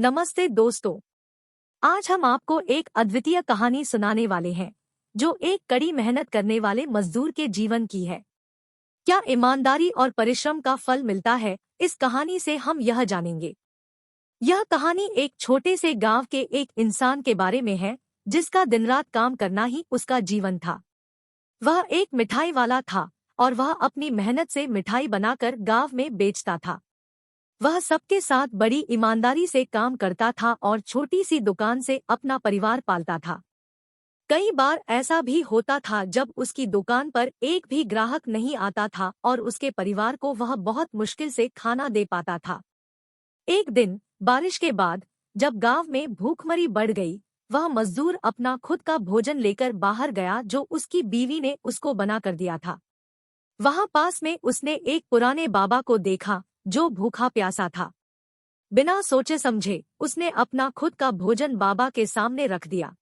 नमस्ते दोस्तों। आज हम आपको एक अद्वितीय कहानी सुनाने वाले हैं जो एक कड़ी मेहनत करने वाले मजदूर के जीवन की है। क्या ईमानदारी और परिश्रम का फल मिलता है, इस कहानी से हम यह जानेंगे। यह कहानी एक छोटे से गांव के एक इंसान के बारे में है जिसका दिन रात काम करना ही उसका जीवन था। वह एक मिठाई वाला था और वह अपनी मेहनत से मिठाई बनाकर गांव में बेचता था। वह सबके साथ बड़ी ईमानदारी से काम करता था और छोटी सी दुकान से अपना परिवार पालता था। कई बार ऐसा भी होता था जब उसकी दुकान पर एक भी ग्राहक नहीं आता था और उसके परिवार को वह बहुत मुश्किल से खाना दे पाता था। एक दिन बारिश के बाद जब गांव में भूखमरी बढ़ गई, वह मजदूर अपना खुद का भोजन लेकर बाहर गया जो उसकी बीवी ने उसको बना कर दिया था। वहां पास में उसने एक पुराने बाबा को देखा जो भूखा प्यासा था। बिना सोचे समझे उसने अपना खुद का भोजन बाबा के सामने रख दिया।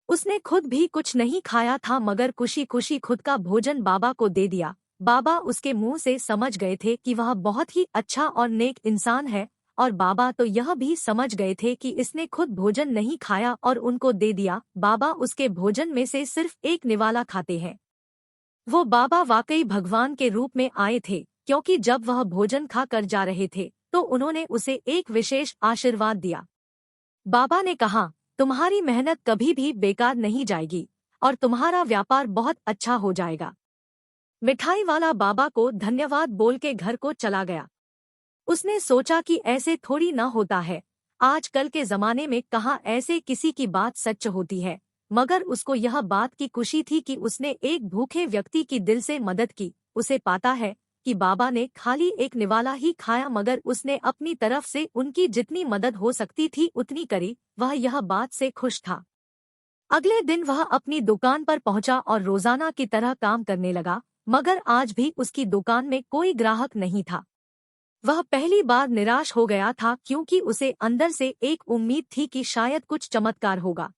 उसने खुद भी कुछ नहीं खाया था मगर खुशी खुशी खुद का भोजन बाबा को दे दिया। बाबा उसके मुंह से समझ गए थे कि वह बहुत ही अच्छा और नेक इंसान है, और बाबा तो यह भी समझ गए थे कि इसने खुद भोजन नहीं खाया और उनको दे दिया। बाबा उसके भोजन में से सिर्फ एक निवाला खाते हैं। वो बाबा वाकई भगवान के रूप में आए थे, क्योंकि जब वह भोजन खा कर जा रहे थे तो उन्होंने उसे एक विशेष आशीर्वाद दिया। बाबा ने कहा, तुम्हारी मेहनत कभी भी बेकार नहीं जाएगी और तुम्हारा व्यापार बहुत अच्छा हो जाएगा। मिठाई वाला बाबा को धन्यवाद बोल के घर को चला गया। उसने सोचा कि ऐसे थोड़ी न होता है, आजकल के जमाने में कहाँ ऐसे किसी की बात सच होती है। मगर उसको यह बात की खुशी थी कि उसने एक भूखे व्यक्ति की दिल से मदद की। उसे पाता है कि बाबा ने खाली एक निवाला ही खाया मगर उसने अपनी तरफ से उनकी जितनी मदद हो सकती थी उतनी करी। वह यह बात से खुश था। अगले दिन वह अपनी दुकान पर पहुंचा और रोजाना की तरह काम करने लगा, मगर आज भी उसकी दुकान में कोई ग्राहक नहीं था। वह पहली बार निराश हो गया था क्योंकि उसे अंदर से एक उम्मीद थी कि शायद कुछ चमत्कार होगा।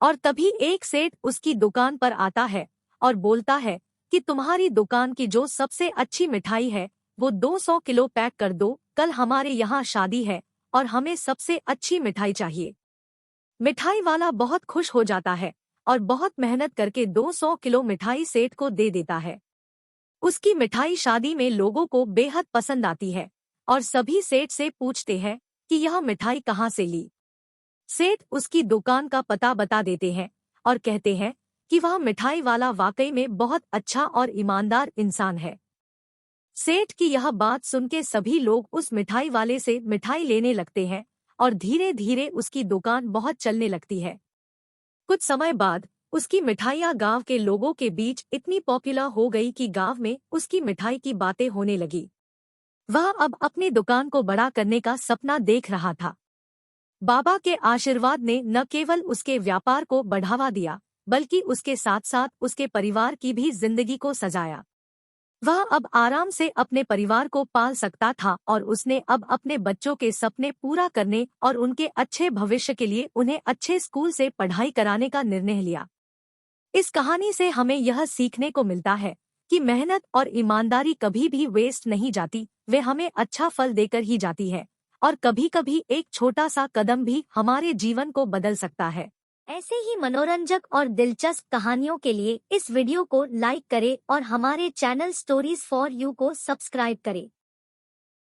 और तभी एक सेठ उसकी दुकान पर आता है और बोलता है कि तुम्हारी दुकान की जो सबसे अच्छी मिठाई है वो 200 किलो पैक कर दो, कल हमारे यहाँ शादी है और हमें सबसे अच्छी मिठाई चाहिए। मिठाई वाला बहुत खुश हो जाता है और बहुत मेहनत करके 200 किलो मिठाई सेठ को दे देता है। उसकी मिठाई शादी में लोगों को बेहद पसंद आती है और सभी सेठ से पूछते हैं कि यह मिठाई कहाँ से ली। सेठ उसकी दुकान का पता बता देते हैं और कहते हैं कि वह मिठाई वाला वाकई में बहुत अच्छा और ईमानदार इंसान है। सेठ की यह बात सुन के सभी लोग उस मिठाई वाले से मिठाई लेने लगते हैं और धीरे धीरे उसकी दुकान बहुत चलने लगती है। कुछ समय बाद उसकी मिठाइयाँ गांव के लोगों के बीच इतनी पॉपुलर हो गई कि गांव में उसकी मिठाई की बातें होने लगी। वह अब अपनी दुकान को बड़ा करने का सपना देख रहा था। बाबा के आशीर्वाद ने न केवल उसके व्यापार को बढ़ावा दिया बल्कि उसके साथ साथ उसके परिवार की भी जिंदगी को सजाया। वह अब आराम से अपने परिवार को पाल सकता था और उसने अब अपने बच्चों के सपने पूरा करने और उनके अच्छे भविष्य के लिए उन्हें अच्छे स्कूल से पढ़ाई कराने का निर्णय लिया। इस कहानी से हमें यह सीखने को मिलता है कि मेहनत और ईमानदारी कभी भी वेस्ट नहीं जाती, वे हमें अच्छा फल देकर ही जाती है। और कभी कभी एक छोटा सा कदम भी हमारे जीवन को बदल सकता है। ऐसे ही मनोरंजक और दिलचस्प कहानियों के लिए इस वीडियो को लाइक करें और हमारे चैनल स्टोरीज फॉर यू को सब्सक्राइब करें।